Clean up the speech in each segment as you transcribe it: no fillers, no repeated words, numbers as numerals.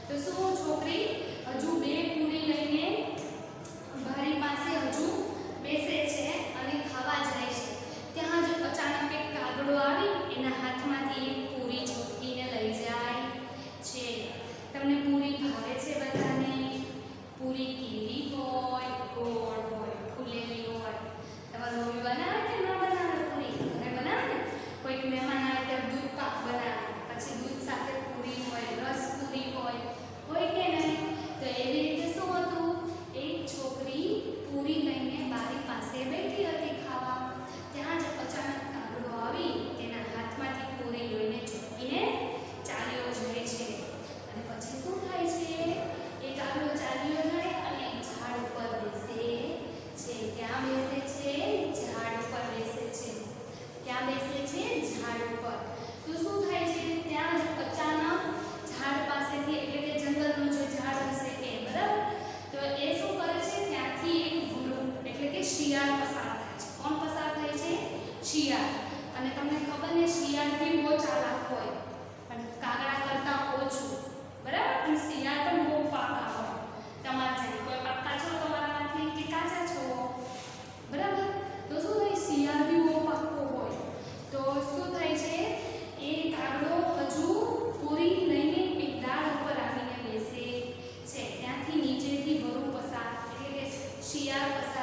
તો શું છોકરી હજુ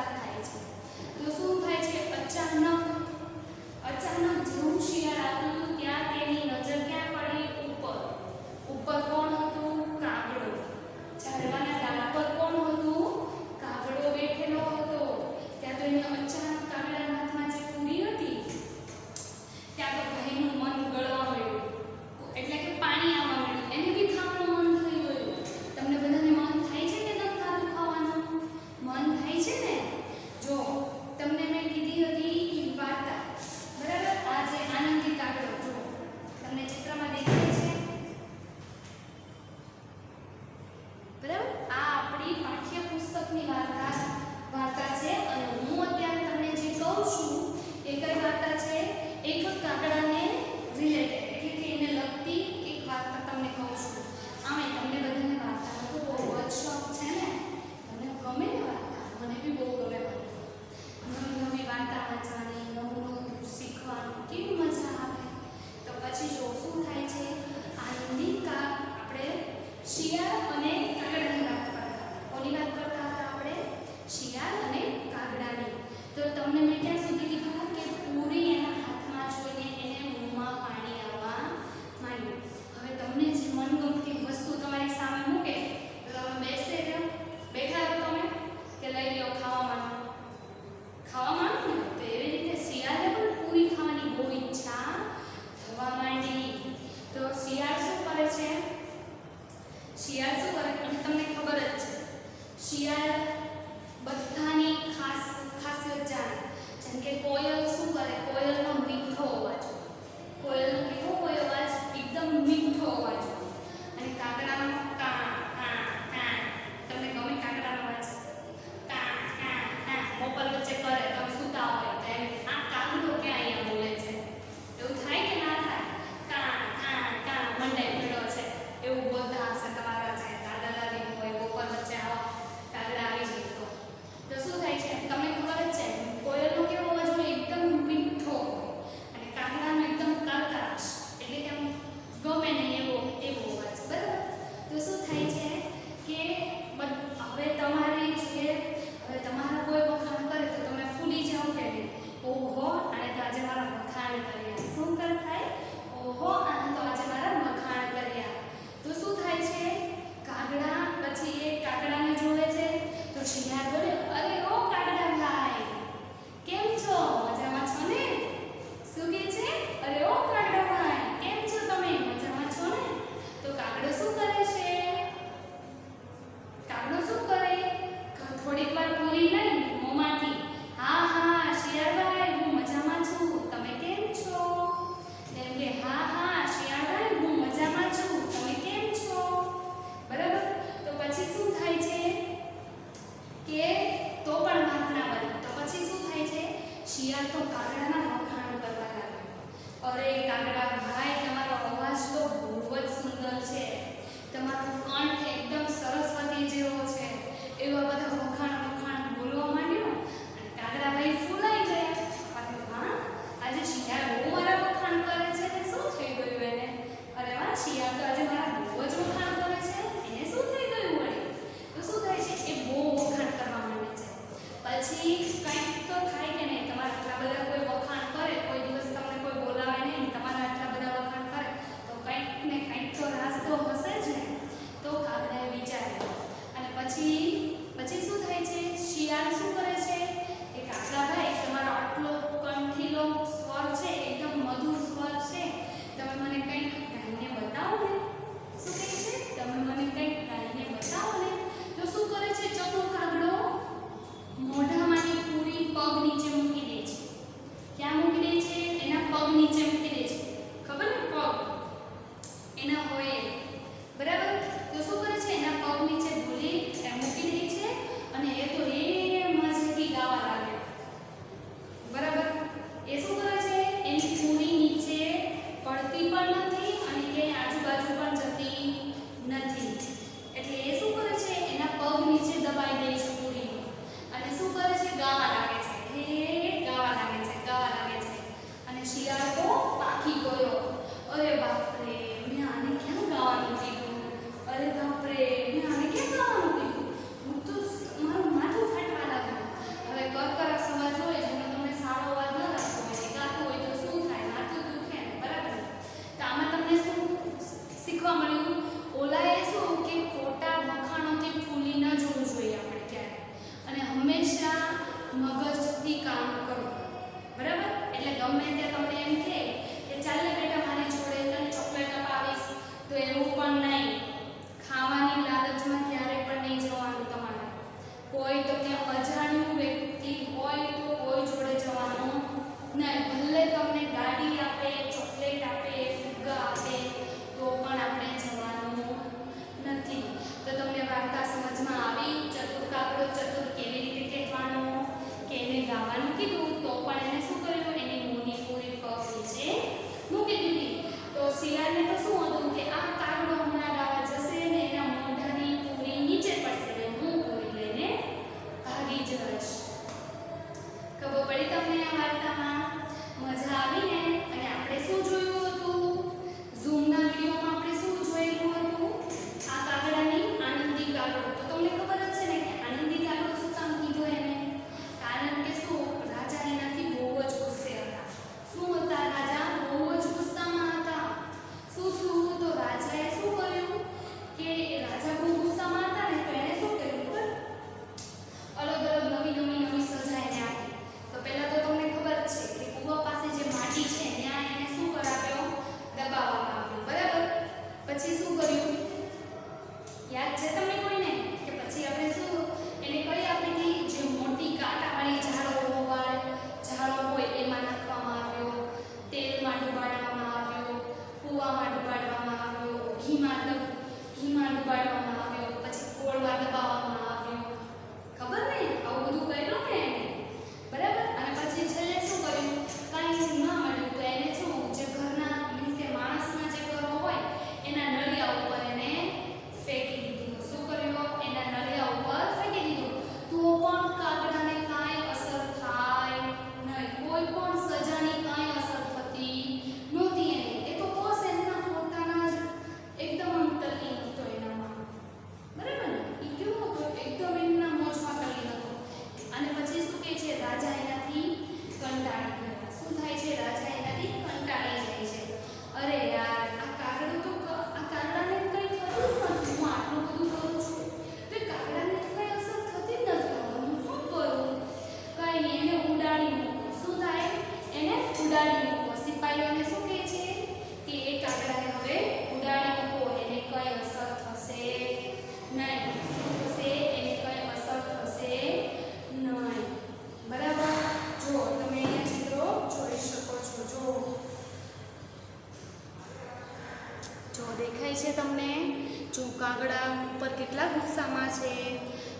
વરસાદ થાય છે. તો શું થાય છે? અચાનક જેવું શિયાળ આવતું હતું ત્યાં તેની નજર ક્યાં પડી? ઉપર કોણ હતું? કાગડો. ઝાડવાના ડાળા પર કોણ હતું? કાગડો બેઠેલો હતો. ત્યાં તો એને અચાનક કાગડાના હાથમાં જે પૂરી હતી ત્યાં તો ભાઈનું મન ગળવા માંડ્યું, એટલે કે પાણી આવવા માંડ્યું. એને બી ખાવાનું મન થઈ ગયું. તમને બધાને મન થાય છે કે નથી ખાધું ખાવાનું? મન થાય છે ને? જો તમને મેં કીધી હતી કે વાર્તા, બરાબર? આ જે આનંદી કાગડો, જો તમને ચિત્રમાં દેખાય છે, બરાબર? આ આપણી પાઠ્યપુસ્તકની વાર્તા છે. અને હું અત્યારે તમને જે કહું છું એ કઈ વાર્તા છે? એક કાગડાને રિલેટેડ, એટલે કે એને લગતી એક વાર્તા તમને કહું છું. આમે તમને બધાને વાર્તાનો તો બહુ જ શોખ છે ને? તમને ગમે ને વાર્તા? મને બી બહુ ગમે વાર્તા. નવી વાર્તા વાંચવાની, નવું શીખવાનું કેવી મજા આવે. તો પછી જો શું થાય છે? આનંદી આપણે શિયાળ અને કાગડાની વાત કરતા હતા. કોની વાત કરતા હતા આપણે? શિયાળ અને કાગડાની. તો તમને મેં ક્યાં સુધી કીધું કે પૂરી એના હાથમાં જોઈને એને મોંમાં પાણી આવવા માંડ્યું. હવે તમને જે મનગમતી વસ્તુ તમારી સામે મૂકે તો તમે બેઠા રહો તમે કે લઈ લો ખાવા માંડો ને. તો એવી રીતે શિયાળે પણ પૂરી ખાવાની બહુ ઈચ્છા થવા માંડી. તો શિયાળ શું કરે છે? અને તમને ખબર જ છે શિયાળ બધાની ખાસિયત જાણે. જેમ કે કોયલ શું કરે? કોયલનો મીઠો અવાજ. કોયલનો કેવો હોય અવાજ? એકદમ મીઠો અવાજ. અને કાગડાનો કા કા કા. તમને ગમે કાગડાનો અવાજ? કા કા કા. મોપલ વચ્ચે કરે, તમે સૂતા હોય તો એમ આ કાગડો ક્યાં અહીંયા બોલે છે એવું થાય કે ના થાય? કા કા કા મંડાઈ પડ્યો છે એવું બોલતા હશે તમારા જે દાદા દાદી હોય. મોપલ વચ્ચે આવા કાગડા આવી જાય તો શું થાય છે? તમને ખબર જ છે કોયલનો કેવો અવાજ હોય? એકદમ મીઠો હોય. અને કાગડાનો એકદમ કરકરાશ, એટલે કે ગમે નહીં એવો અવાજ, બરાબર? તો શું થાય છે કે હવે તમારા કોઈ વખાણ કરે તો તમે ફૂલી જાઓ કે નહીં? ઓહો, આને તો આજે મારા વખાણ કર્યા. શું થાય? ઓહો, આને તો આજે મારા વખાણ કર્યા. તો શું થાય છે? કાગડા પછી એ કાગડાને જોડે છે તો શિયાળ બોલે, અરે ઓ કાગડા ભાઈ, કેમ છો? મજામાં છો ને? શું કહે છે? અરે ઓ કાગડા ભાઈ, કેમ છો તમે? મજામાં છો ને? તો કાગડો શું કરે છે? થોડીક વાર પૂરી લઈ મોંમાંથી, હા હા શિયાળભાઈ, હું મજામાં છું, તમે કેમ છો? એમ કે હા હા શિયાળભાઈ, હું મજામાં છું, તમે કેમ છો? બરાબર? તો પછી શું થાય છે કે તો પણ વાત ના બને. તો પછી શું થાય છે? શિયાળ તો કાગડાના વખાણ કરવા લાગે. અરે કાગડા ભાઈ, તમારો અવાજ તો બહુ જ સુંદર છે, તમારો કંઠ એકદમ સરસ્વતી જેવો છે, એવા બધા વખાણ બોલવા માંડ્યો. અને કાગડા ભાઈ ફૂલાઈ ગયા. અરે વાહ, આજે શિયાળ બહુ મારા વખાણ કરે છે ને શું થઈ ગયું એને? અરે વાહ, શિયાળ તો આજે મારા બહુ જ વખાણ કરે છે, એને શું થઈ ગયું વળી? તો શું થાય છે? એ બહુ વખાણ કરવા માંડે છે. પછી કંઈક તો થાય કે નહીં? તમારા આટલા બધા કોઈ વખાણ કરે, કોઈ દિવસ તમને કોઈ બોલાવે નહીં, તમારા આટલા બધા વખાણ કરે તો કંઈક ને કંઈક તો રાસ તો હશે જ ને. તો કાગડાએ વિચાર્યું. અને પછી શું થાય છે? શિયાળ શું કરે છે કે કાગડા ભાઈ, તમારો આટલો કંઠીલો સ્વર છે, એકદમ મધુર સ્વર છે, તમે મને કંઈક ગાઈને બતાવો ને. શું કહે છે? તમે મને કંઈક ગાઈને બતાવો ને. તો શું કરે છે ચતુર કાગડો? મોઢામાંથી કંટાળી ગયા. શું થાય છે? રાજા એનાથી કંટાળી જાય છે. અરે યાર, આ કાગડો તો આ કાગડાને કંઈ થતું જ નથી. હું આટલું બધું કરું છું તો એ કાગડાને તો કંઈ અસર થતી જ નથી. હું શું કરું? કંઈ નહીં, એને ઉડાડી મૂકો. શું થાય? એને ઉડાડી મૂકો. સિપાહીઓને શું કહે છે કે એ કાગડાને હવે ઉડાડી મૂકો. એને કંઈ અસર થશે નહીં. શું થશે? એને કંઈ અસર થશે નહીં. બરાબર? જો તમે અહીંયા ચિત્રો જોઈ શકો છો. જો દેખાય છે તમને? જો કાગડા ઉપર કેટલા ગુસ્સામાં છે.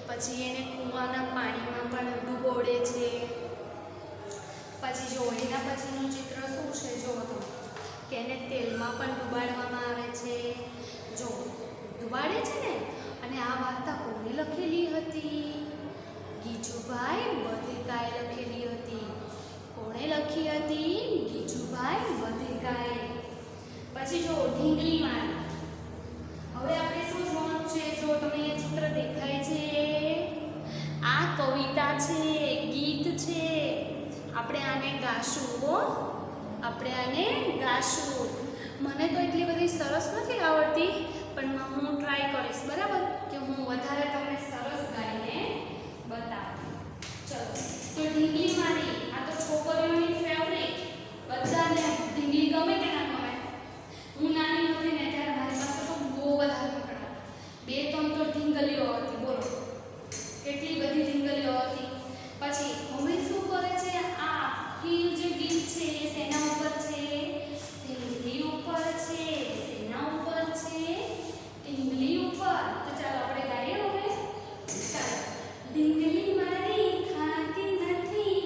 પછી એને કૂવાના પાણીમાં પણ ડૂબોડે છે. પછી જો એના પછીનું ચિત્ર શું છે? જો તો કે એને તેલમાં પણ ડુબાડવામાં આવે છે. જો ડુબાડે છે ને. અને આ વાર્તા કોણે લખેલી હતી? ગીજુભાઈ બધેકાએ લખેલી હતી. કોણે લખી હતી? ગીજુભાઈ બધેકાએ. પછી જો ઢીંગલી મારી. હવે આપણે શું જોવાનું છે? જો તમને એ ચિત્ર દેખાય છે, આ કવિતા છે, ગીત છે. આપણે આને ગાશું હો. આપણે આને ગાશું. મને તો એટલી બધી સરસ નથી આવડતી, પણ હું ટ્રાય કરીશ. બરાબર? કે હું વધારે તમને સરસ ગાઈને બતાવું. ચલો, તો ઢીંગલી મારી. આ તો છોકરીઓની ફેવરેટ. બધાને ઢીંગલી ગમે કે ના ગમે? હું નાની હતી ને ત્યારે મારી પાસે તો બહુ બધા રમકડા. 2-3 તો ઢીંગલીઓ હતી. બોલો કેટલી બધી ઢીંગલીઓ હતી. પછી હવે શું કરે છે? આ આખી જે ગીત છે એ શેના ઉપર છે? ઢીંગલી ઉપર છે. શેના ઉપર છે? ઢીંગલી ઉપર. તો ચાલો આપણે ગાઈએ હવે. ચાલો. ઢીંગલી મારી ખાતી નથી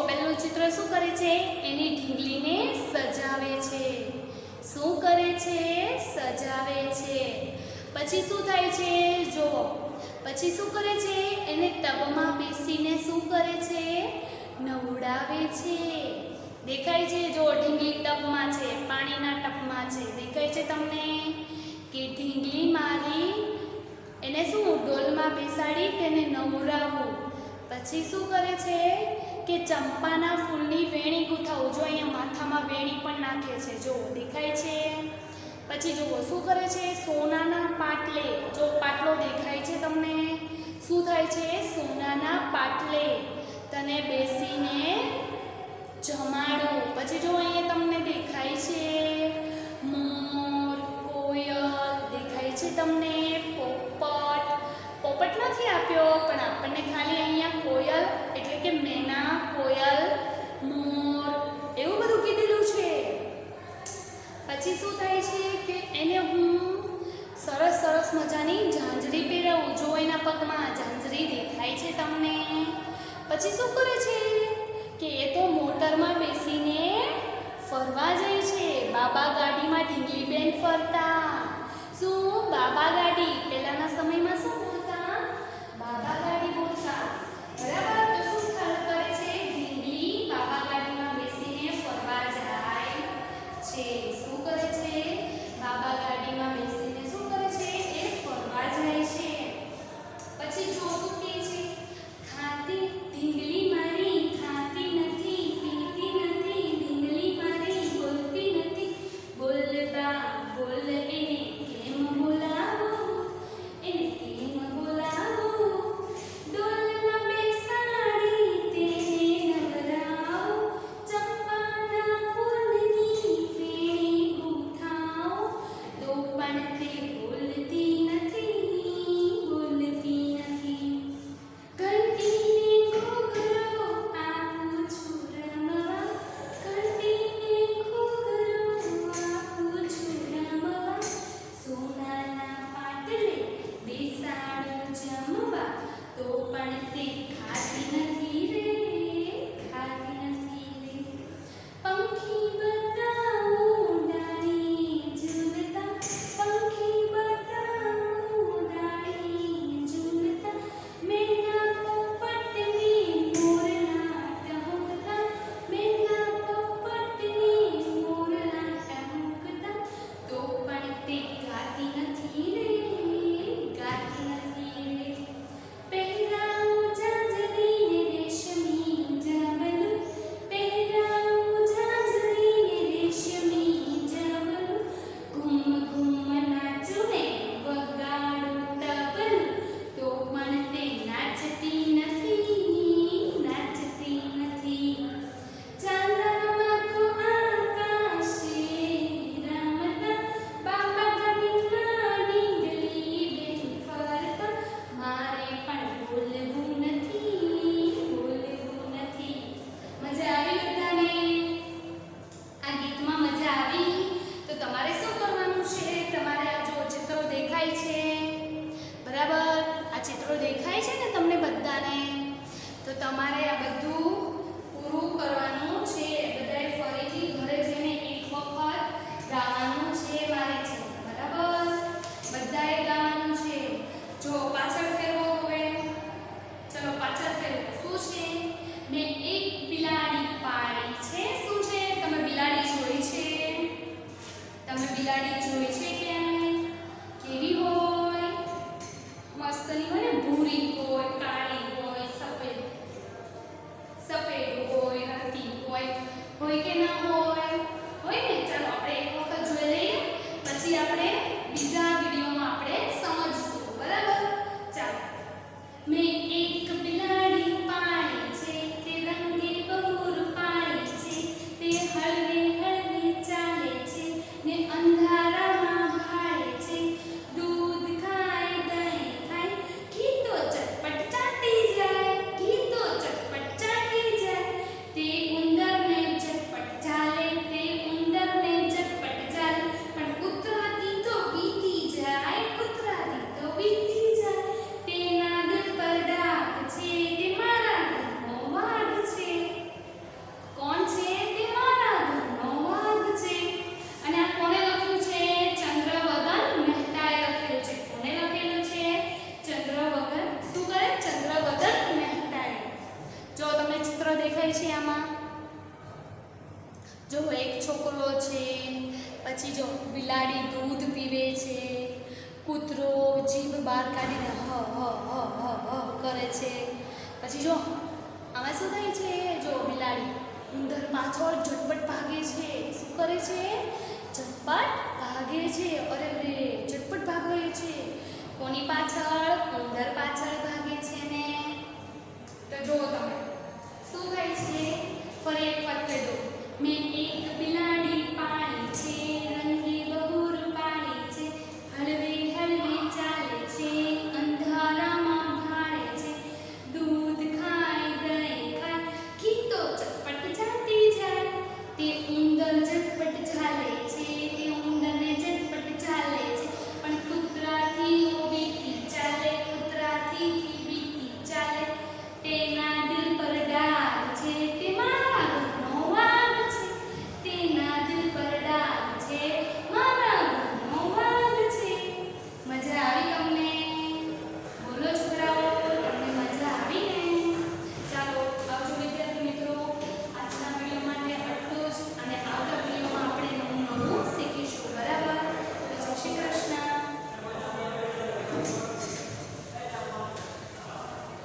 પહેલું ચિત્ર શું કરે છે? એની ઢીંગલીને સજાવે છે. શું કરે છે? સજાવે છે. પછી શું થાય છે? જો પછી શું કરે છે? એને ટબમાં બેસીને શું કરે છે? નવડાવે છે. દેખાય છે? જો ઢીંગલી ટબમાં છે, પાણીના ટબમાં છે. દેખાય છે તમને કે ઢીંગલી મારી એને શું ડોલમાં બેસાડી તેને નવડાવવું. પછી શું કરે છે કે ચંપાના ફૂલની વેણી ગૂંથાવું. જો અહીંયા માથામાં વેણી પણ નાખે છે. જો દેખાય છે? પછી જુઓ શું કરે છે? સોનાના પાટલે, જો પાટલો દેખાય છે તમને? શું થાય છે? સોનાના પાટલે તને બેસીને જમાડું. પછી જો અહીંયા તમને દેખાય છે મોર, કોયલ દેખાય છે તમને, પોપટ. પોપટ નથી આપ્યો પણ આપણને ખાલી અહીંયા કોયલ એટલે કે મેના, કોયલ, મોર એવું બધું કીધેલું છે. પછી શું થાય છે કે એને હું સરસ સરસ મજાની ઝાંઝરી પહેરાવું. જો એના પગમાં ઝાંઝરી દેખાય છે તમને? પછી શું કરે છે કે એ તો મોટરમાં બેસીને ફરવા જાય છે. બાબા ગાડીમાં ઢીંગલી બેન ફરતા. શું? બાબા ગાડી. પહેલાના સમયમાં શું બોલતા? બાબા ગાડી બોલતા. બરાબર? તો શું કરે છે? ઢીંગલી બાબા ગાડીમાં બેસીને ફરવા જાય છે. શું કરે છે? બાબા ગાડીમાં બેસીને શું કરે છે? એ ફરવા જાય છે. પછી જો શું કહે છે? ખાતી ઢીંગલી મારી ખાતી નથી, પીતી નથી, ઢીંગલી મારી બોલતી નથી. બોલતા બોલ એને કેમ બોલાવું, એને કેમ બોલાવું. ડોલમાં બેસાડી તેને નવરાવું. ચંપાના ફૂલની વેણી ગૂંથાવું. તો પણ તે બોલતી નથી, બોલતી નથી. ઘંટીને ઘૂઘરો આપું છું રમવા, ઘંટીને ઘૂઘરો આપું છું રમવા. સોનાના પાટલે બેસાડું જમવા. તો પણ તે ખાતી નથી રે, ખાતી નથી રે. પંખી બતાવું ડાળી ઝૂલતા, પંખી બતાવું ડાળી ઝૂલતા. મેના પોપટને મોરના ટહુકતા, મેના પોપટને મોરના ટહુકતા. તો પણ તે ગાતી નથી રે, ગાતી નથી રે. પહેરાવું ઝાંઝરીને રેશમી ઝાબલું, પહેરાવું ઝાંઝરીને રેશમી ઝાબલું. ઘૂમ ઘૂમ નાચું ને વગાડું તબલું. તો પણ તે નાચતી નથી, નાચતી નથી. ચાંદણામાં તો આકાશે રમતા, બાબા ગાડીમાં ઢીંગલી બેન ફરતા. મારે પણ બોલવું નથી, બોલવું નથી. મજા આવી બધાને? આ ગીતમાં મજા આવી? તો તમારે શું કરવાનું છે? તમારે આ જો ચિત્રો દેખાય છે બરાબર? આ ચિત્રો દેખાય છે ને તમને બધાને? તો તમારે આ બધું પૂરું કરવાનું છે. બધાએ ફરીથી ઘરે જઈને એક વખત ગાવાનું છે મારે છે. બરાબર? બધાએ ગાવાનું છે. જો પાછળ ફેરવો હવે. ચલો પાછળ ફેરવો. શું છે? મેં એક બિલાડી પાળી છે. શું છે? તમે બિલાડી જોઈ છે? તમે બિલાડી જોઈ છે ક્યાંય? કેવી હોય? મસ્તની હોય ને, ભૂરી હોય, કાળી હોય, સફેદ સફેદ હોય, રતી હોય કે ના હોય? હોય ને? ચાલો આપણે એક વખત જોઈ લઈએ, પછી આપણે બીજા વિડીયોમાં આપણે સમજશું. બરાબર? ચાલો. મેં એક બિલાડી પાળી છે, તે રંગે બહુ રૂપાળી છે. તે હળવે હળવે ચાલે છે ને અંધારામાં પછી જો બિલાડી દૂધ પીવે છે, કૂતરો જીભ બહાર કાઢીને હ હ હ હ હ કરે છે. પછી જો આમાં શું થાય છે? જો બિલાડી ઉંદર પાછળ ઝટપટ ભાગે છે. શું કરે છે? ઝટપટ ભાગે છે. અરે રે ઝટપટ ભાગે છે. કોની પાછળ? ઉંદર પાછળ ભાગે છે ને. તો જો તમે શું થાય છે? ફરી એક વાર કહી દો. મેં એક બિલાડી પાણી